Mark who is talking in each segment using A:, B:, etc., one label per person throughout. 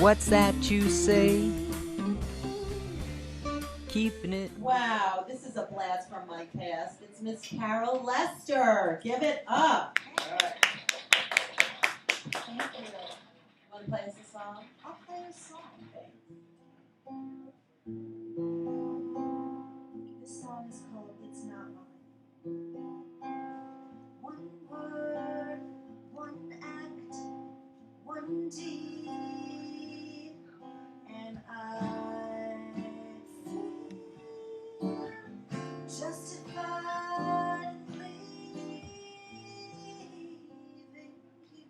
A: What's that you say? Keeping it.
B: Wow, this is a blast from my past. It's Miss Carol Lester. Give it up. Thank you. You want to play us a song?
C: I'll play a song. This song is called It's Not Mine. One word, one act, one deed, and I feel justified in leaving you.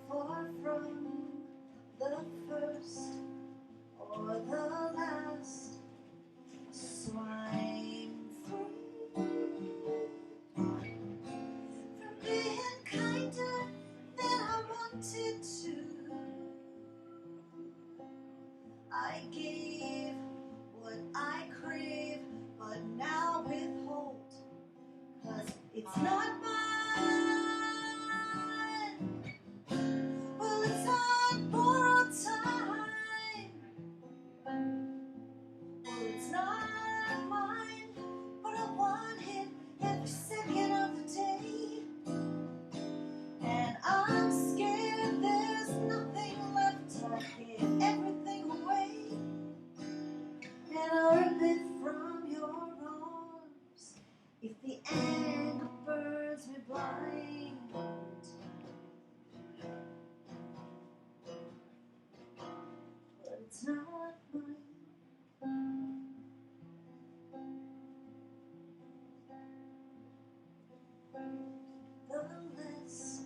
C: Far from the first or the last, so I'm free from being kinder than I wanted to. I gave what I crave, but now withhold, 'cause it's not mine. Well, it's on borrowed time. Well, it's not mine, but I want it every second of the day. And I'm scared there's nothing left to give everything away. And I'll rip it from your arms if the anger burns me blind. But it's not mine. The less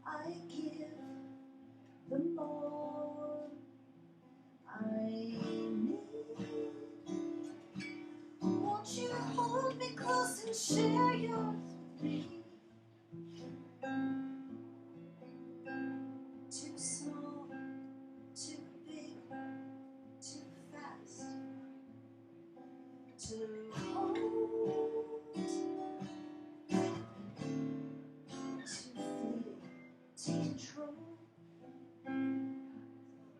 C: I give, the more I need. Won't you hold me close and share yours with me? Too small, too big, too fast to hold, too fleeting to control.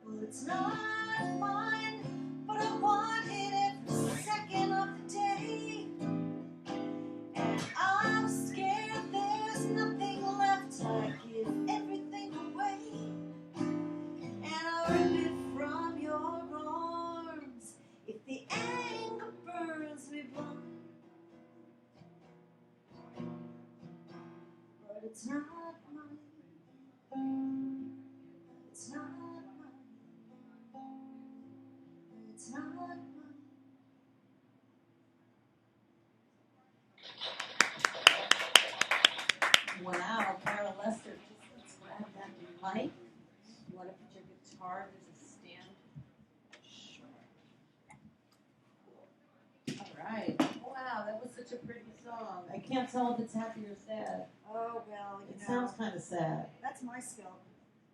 C: Well, it's not mine, but I want it every second of the day. And I'm scared there's nothing left. I give everything away. And I'll rip it from your arms if the anger burns me blind. But it's not mine. It's not mine. It's not mine.
B: Wow, Carol Lester. Just let's grab that mic. You want to put your guitar? There's a stand. Sure. All right. Wow, that was such a pretty song. I can't tell if it's happy or sad.
C: Oh, well,
B: It sounds kind of sad.
C: that's my skill.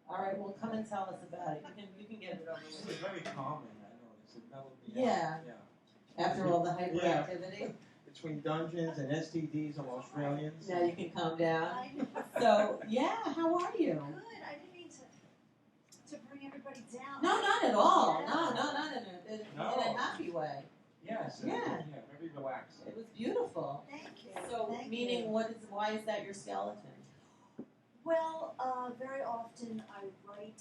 B: All right, well, come and tell us about it. You can get it over
D: It's
B: with.
D: very calming, I noticed. The melody.
B: Yeah.
D: Yeah.
B: After all the hyperactivity,
D: Between dungeons and STDs of Australians.
B: now you can calm down.
C: I know.
B: So, yeah, how are you?
C: Good. I didn't mean to bring everybody down.
B: No, not at all.
C: Yeah.
B: No, not in a happy way.
D: Yes.
B: Yeah.
D: Very relaxed.
B: It was beautiful.
C: Thank you.
B: So,
C: Thank
B: meaning,
C: you.
B: why is that your skeleton?
C: Well, very often I write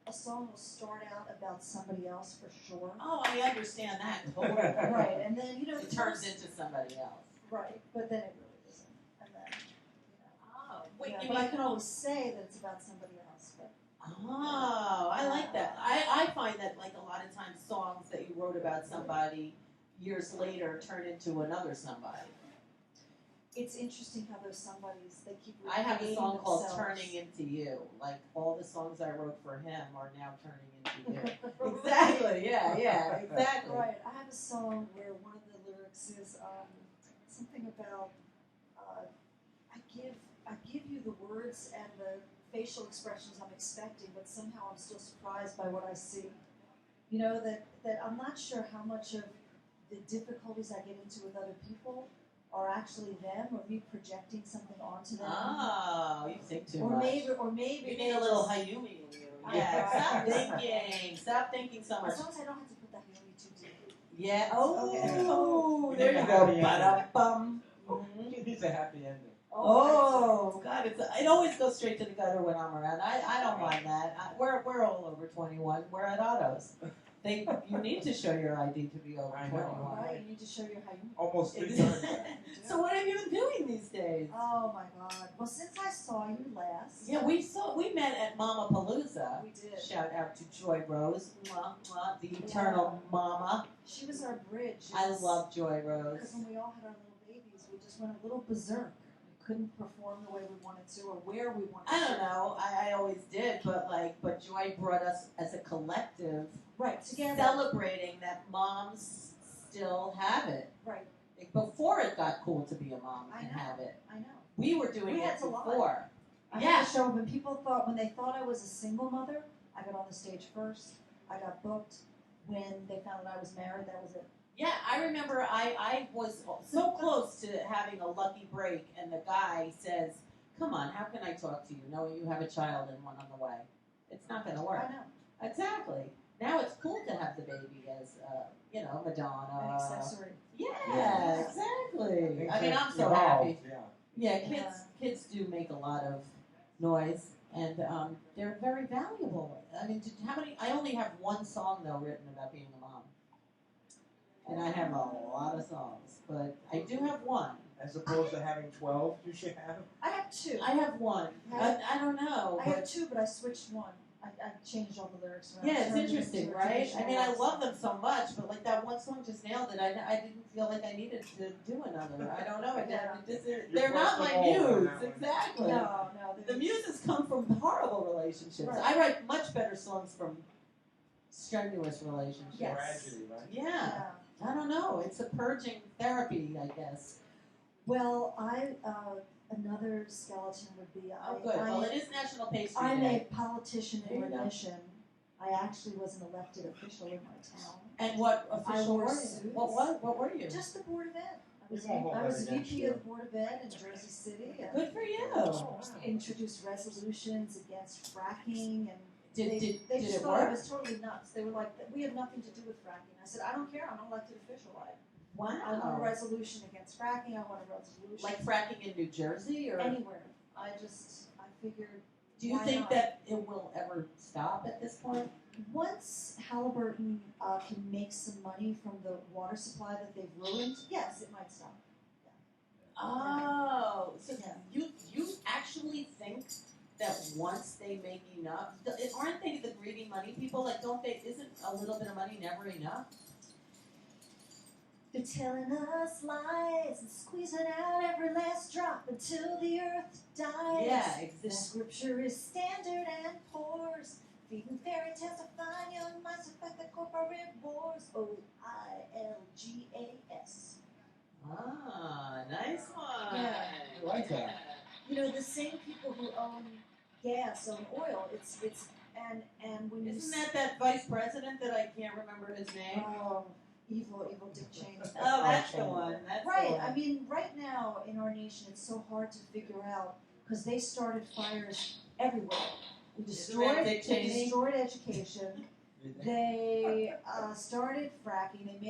C: a song will start out about somebody else for sure.
B: Oh, I understand that totally.
C: Right, and then
B: It turns into somebody else.
C: right, but then it really isn't, and then
B: Oh,
C: yeah,
B: you
C: but I
B: mean?
C: can always say that it's about somebody else. But
B: Oh, I like that. I find that like a lot of times songs that you wrote about somebody years later turn into another somebody.
C: it's interesting how those somebodies they keep.
B: I have a
C: repeating
B: song called
C: themselves.
B: Turning Into You. Like all the songs I wrote for him are now turning into you. Exactly, yeah, exactly.
C: Right. I have a song where one of the lyrics is something about I give you the words and the facial expressions I'm expecting, but somehow I'm still surprised by what I see. You know, that I'm not sure how much of the difficulties I get into with other people are actually them, or me projecting something onto them.
B: Oh, you think too
C: or
B: much.
C: maybe
B: You
C: they
B: need a little
C: just-
B: Hayumi in you.
C: I
B: Yeah,
C: know.
B: stop thinking. Stop thinking so much.
C: As long as I don't have to put that Hayumi too deep.
B: Yeah. Oh,
C: Okay.
B: there you
D: Yeah.
B: go.
D: Happy
B: Ba-dum-bum. Mhm.
D: It needs a happy ending.
B: Oh God! It always goes straight to the gutter when I'm around. I don't mind that. We're all over 21. We're at autos. You need to show your ID to be over
D: I know.
B: 21.
C: Right, you need to show your Hayumi.
D: Almost 3
B: Exactly.
D: times.
B: So what have you been doing these days?
C: Oh my God! Well, since I saw you last,
B: Yeah, we met at Mama Palooza.
C: we did.
B: Shout out to Joy Rose, mwah, mwah, the eternal mama.
C: She was our bridge.
B: I love Joy
C: Because
B: Rose.
C: when we all had our little babies, we just went a little berserk. We couldn't perform the way we wanted to, or where we wanted to.
B: I don't know. I always did, but Joy brought us as a collective,
C: Right, together.
B: celebrating that moms still have it.
C: Right,
B: Before it got cool to be a mom
C: I
B: and
C: know.
B: have it,
C: I know.
B: we were doing
C: We
B: it
C: had to lie.
B: before.
C: I
B: Yeah.
C: had to show when they thought I was a single mother, I got on the stage first. I got booked. When they found out I was married, that was it.
B: Yeah, I remember I was so close to having a lucky break, and the guy says, "Come on, how can I talk to you knowing you have a child and one on the way? It's not going to work."
C: I know.
B: Exactly. Now it's cool to have the baby as, Madonna.
C: An accessory.
B: Yeah,
D: Yeah.
B: exactly.
D: Things
B: I mean,
D: have
B: I'm so
D: evolved,
B: happy.
D: Yeah.
B: Yeah, kids do make a lot of noise, and they're very valuable. I mean, I only have one song though written about being a mom, and I have a lot of songs, but I do have one.
D: As opposed to having 12, you should have.
C: I have two.
B: I have one. I don't know.
C: I have two, but I switched one. I changed all the lyrics around.
B: Yeah, it's
C: Turned it
B: interesting,
C: into a
B: right? I
C: traditional
B: mean, I
C: rock
B: love
C: song.
B: them so much, but like that one song just nailed it. I didn't feel like I needed to do another. I don't know. They're not my
D: crossed the ball on
B: muse.
D: that one.
B: Exactly.
C: No,
B: The muses come from horrible relationships.
C: Right.
B: I write much better songs from strenuous relationships.
C: Yes.
D: Tragedy, right?
B: Yeah.
C: Yeah.
B: I don't know. It's a purging therapy, I guess.
C: Well, another skeleton would be
B: Oh, good. Well, it is National Pastry
C: I'm
B: Day.
C: a politician
B: There
C: in
B: you go.
C: remission. I actually was an elected official in my town.
B: And what official
C: wore
B: were you?
C: suits.
B: What were you?
C: Just the Board of Ed.
D: We won't hold
C: I was
D: that against
C: VP
D: you.
C: of the Board of Ed in Jersey City. And
B: Good for you.
C: introduced resolutions against fracking, and
B: Did
C: they
B: did
C: just
B: it
C: thought I
B: work?
C: was totally nuts. They were like, "We have nothing to do with fracking." I said, "I don't care. I'm an elected official. I want a
B: Wow.
C: resolution against fracking. I want a resolution
B: Like fracking in New Jersey, or
C: anywhere." I figured
B: do you
C: why
B: think
C: not?
B: that it will ever stop at this point?
C: once Halliburton can make some money from the water supply that they've ruined, yes, it might stop.
B: Oh, so
C: Yeah.
B: you actually think that once they make enough, aren't they the greedy money people? Like, don't they? Isn't a little bit of money never enough?
C: They're telling us lies and squeezing out every last drop until the earth dies.
B: Yeah,
C: The
B: exactly.
C: scripture is standard and pours, feeding fairy tales to find your minds to fight the corporate wars. OILGAS.
B: Ah, nice one.
C: Yeah.
D: I like that.
C: You know, the same people who own gas own oil. It's and when you
B: Isn't that vice president that I can't remember his name?
C: oh, evil Dick Cheney.
B: Oh, that's the one. That's
C: Right.
B: The one.
C: I mean, right now in our nation, it's so hard to figure out because they started fires everywhere. We
B: Isn't that
C: destroyed,
B: Dick
C: they
B: Cheney?
C: destroyed education. They started fracking.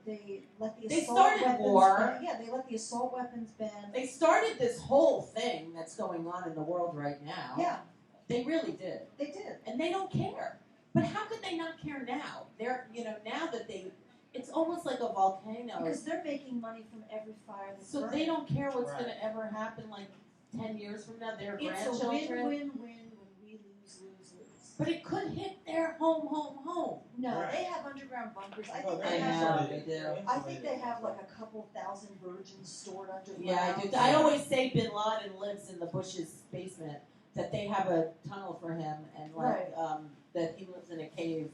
C: They let the
B: They
C: assault
B: started
C: weapons
B: war.
C: ban. Yeah, they let the assault weapons ban.
B: They started this whole thing that's going on in the world right now.
C: Yeah,
B: They really did.
C: they did.
B: And they don't care. But how could they not care now? They're, now that it's almost like a volcano.
C: Because they're making money from every fire that's
B: So
C: burning.
B: they don't care what's
D: Right.
B: going to ever happen like 10 years from now, their
C: It's a
B: grandchildren.
C: win-win-win when we lose.
B: But it could hit their home.
C: No,
D: Right.
C: they have underground bunkers. I
D: Oh,
C: think
D: they're
C: they have.
B: know,
D: insulated.
B: they do.
D: They're
C: I think they
D: insulated.
C: have like a couple thousand virgins stored underground.
B: Yeah, I do. I always say Bin Laden lives in the Bush's basement, that they have a tunnel for him, and that he lives in a cave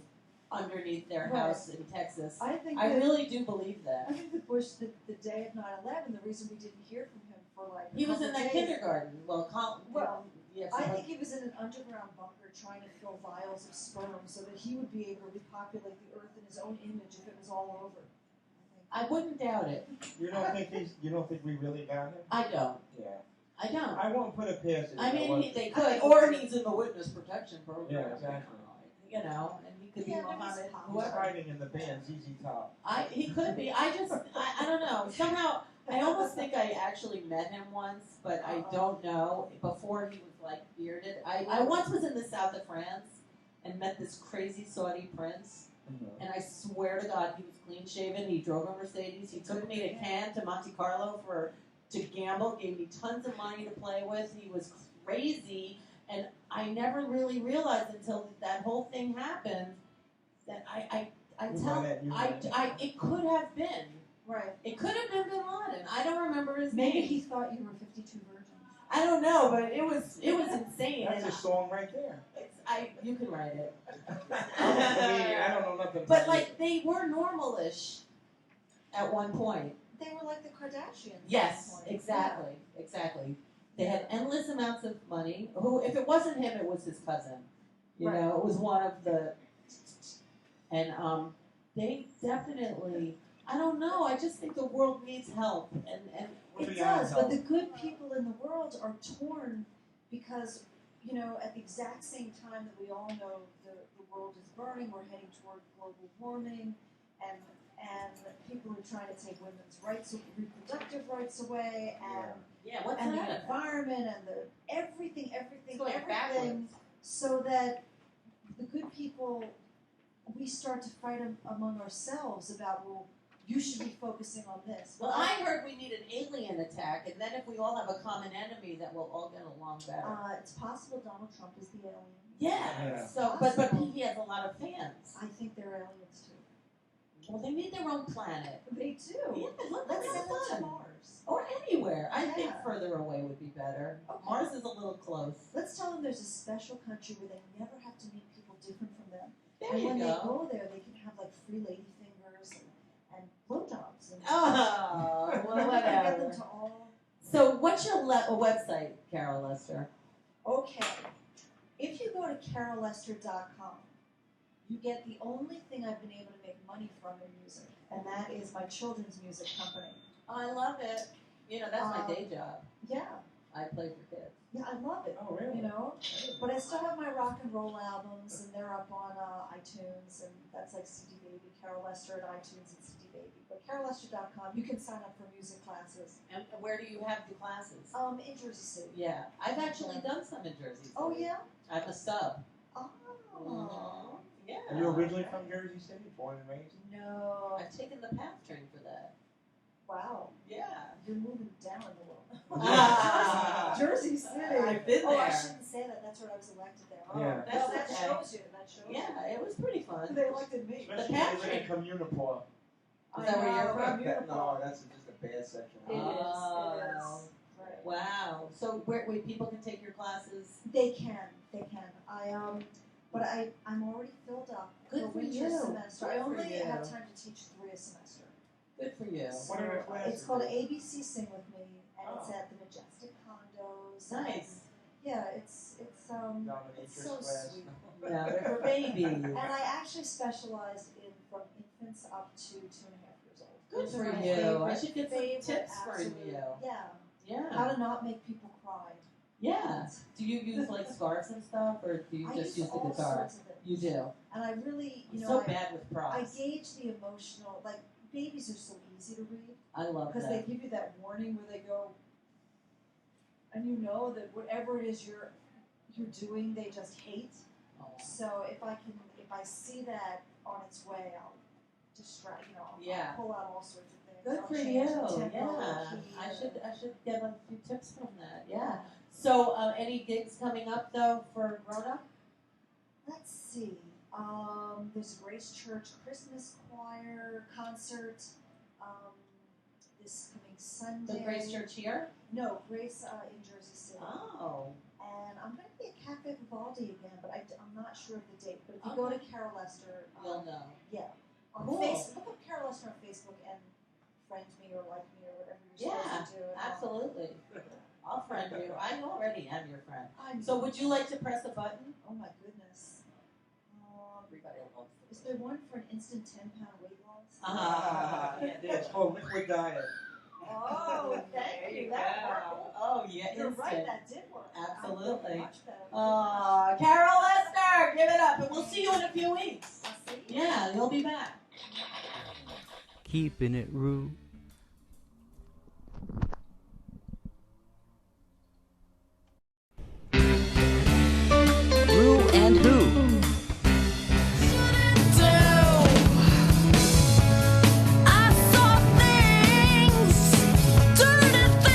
B: underneath their
C: Right.
B: house in Texas.
C: I think
B: I
C: that,
B: really do believe that.
C: I think that Bush, the day of 9/11, the reason we didn't hear from him for like a
B: He was
C: couple
B: in that
C: days,
B: kindergarten. Well, yeah,
C: I
B: so
C: think he was in an underground bunker trying to fill vials of sperm so that he would be able to repopulate the earth in his own image if it was all over.
B: I wouldn't doubt it.
D: You don't think we really got him?
B: I don't.
D: Yeah.
B: I don't.
D: I won't put it past it.
B: I mean,
D: wasn't.
B: they could, or he's in the witness protection program.
D: Yeah, exactly.
B: You know, and he could
C: Yeah,
B: be
C: but he's
B: Muhammad,
C: possible.
D: He's
B: whoever.
D: writing in the band ZZ Top.
B: He could be. I don't know. Somehow, I almost think I actually met him once, but I don't know. Before he was like bearded. I once was in the south of France and met this crazy Saudi prince. And I swear to God, he was clean shaven. He drove a Mercedes. He took me to Cannes, to Monte Carlo to gamble. Gave me tons of money to play with. He was crazy, and I never really realized until that whole thing happened that it could have been.
C: Right.
B: It could have been Bin Laden. I don't remember his
C: Maybe
B: name.
C: he thought you were 52 virgins.
B: I don't know, but it was insane.
D: That's a song right there.
B: You can write it.
D: I don't know nothing.
B: But
D: about
B: like they were normalish at one point.
C: They were like the Kardashians.
B: Yes,
C: at one point.
B: exactly. They had endless amounts of money. Who, if it wasn't him, it was his cousin. You
C: Right.
B: know, it was one of the. And they definitely. I don't know. I just think the world needs help, and
D: We're
C: It
D: beyond
C: does,
D: help.
C: but the good people in the world are torn because, you know, at the exact same time that we all know the world is burning, we're heading toward global warming, and people are trying to take women's rights, reproductive rights away,
B: yeah. What's
C: and the
B: that?
C: environment, and the everything,
B: It's going backwards.
C: so that the good people, we start to fight among ourselves about, well, you should be focusing on this.
B: Well, I heard we need an alien attack, and then if we all have a common enemy, that we'll all get along better.
C: It's possible Donald Trump is the alien.
B: Yeah.
D: Yeah.
B: So, but he has a lot of fans.
C: I think they're aliens too.
B: Well, they need their own planet.
C: They do.
B: Yeah, look,
C: Let's
B: that's
C: send them to
B: fun.
C: Mars.
B: Or anywhere. I think
C: Yeah.
B: further away would be better.
C: Okay.
B: Mars is a little close.
C: Let's tell them there's a special country where they never have to meet people different from them.
B: There
C: and
B: you
C: when
B: go.
C: they go there, they can have like free lady fingers and blowjobs. And
B: Oh, well,
C: Get them
B: whatever.
C: to all.
B: So, what's your website, Carol Lester?
C: Okay. If you go to carollester.com, you get the only thing I've been able to make money from in music, and that is my children's music company.
B: Oh, I love it. You know, that's my
C: Um,
B: day job.
C: Yeah,
B: I play for kids.
C: yeah, I love it.
D: Oh, really?
C: You know, but I still have my rock and roll albums, and they're up on iTunes, and that's like CD Baby, Carol Lester at iTunes and CD Baby. But carollester.com, you can sign up for music classes.
B: And where do you have the classes?
C: In Jersey City.
B: Yeah, I've actually done some in Jersey City.
C: Oh yeah.
B: I'm a sub.
C: Oh.
B: Mhm. Yeah.
D: Are you originally from Jersey City, born and raised?
C: No.
B: I've taken the PATH train for that.
C: Wow.
B: Yeah.
C: You're moving down in the world.
B: Ah.
C: Jersey City.
B: I've been
C: Oh, I
B: there.
C: shouldn't say that. That's where I was elected there. Oh,
D: Yeah.
C: well,
B: That's
C: that
B: okay.
C: shows you. That shows
B: Yeah, it was pretty
C: you.
B: fun.
C: They elected me.
D: Especially
B: PATH
D: if you live in Communipaw.
B: Is that where you're
C: know,
B: from?
C: Beautiful.
D: No, that's just a bad section.
C: It is.
B: Oh.
C: It is. Right.
B: Wow. So where people can take your classes?
C: They can. But I'm already filled up
B: Good
C: for
B: for
C: winter
B: you.
C: semester.
B: Good
C: I
B: for
C: only
B: you.
C: have time to teach 3 a semester.
B: Good for you.
D: What are the classes?
C: It's called ABC Sing with Me, and it's
D: Oh.
C: at the Majestic Condos.
B: Nice.
C: Yeah, it's
D: Dominatrix
C: so
D: class.
C: sweet.
B: No, they're for babies.
C: And I actually specialize in from infants up to 2.5 years old.
B: Good
C: Those
B: for
C: are my
B: you. I
C: favorite-
B: should get some
C: favorite
B: tips from
C: absolute-
B: you.
C: Yeah.
B: Yeah.
C: How to not make people cry.
B: Yeah. Do you use like scarves and stuff, or do you
C: I
B: just
C: use
B: use the
C: all
B: guitar?
C: sorts of things.
B: You do.
C: And I really,
B: I'm
C: you
B: so
C: know,
B: bad with
C: I
B: props.
C: gauge the emotional, like babies are so easy to read
B: I love
C: because they
B: that.
C: give you that warning where they go, and you know that whatever it is you're doing, they just hate.
B: Oh,
C: So if I see that on its way, I'll distract,
B: Yeah.
C: I'll pull out all sorts of things.
B: good
C: I'll
B: for
C: change
B: you.
C: the tempo,
B: Yeah.
C: the key,
B: I should get a few tips from that. Yeah. So any gigs coming up though for grown up?
C: Let's see. There's a Grace Church Christmas choir concert this coming Sunday.
B: The Grace Church here?
C: No, Grace in Jersey City.
B: Oh.
C: And I'm going to be at Cafe Vivaldi again, but I'm not sure of the date. But if you go to Carol Lester,
B: You'll know.
C: on
B: Cool.
C: Facebook, look up Carol Lester on Facebook and friend me or like me or whatever you're supposed to do. And
B: Absolutely. I'll friend you. I already am your friend.
C: I'm
B: So would you like to press a button?
C: Oh my goodness.
B: Everybody loves
C: Is there one for an instant 10-pound weight loss?
D: It's called Liquid Diet.
C: Oh, thank you. That worked.
B: Oh, yeah,
C: You're right,
B: instant.
C: that did work.
B: Absolutely.
C: Much better.
B: Carol Lester, give it up, and we'll see you in a few weeks.
C: I'll see you.
B: Yeah, you'll be back.
A: keeping it rude.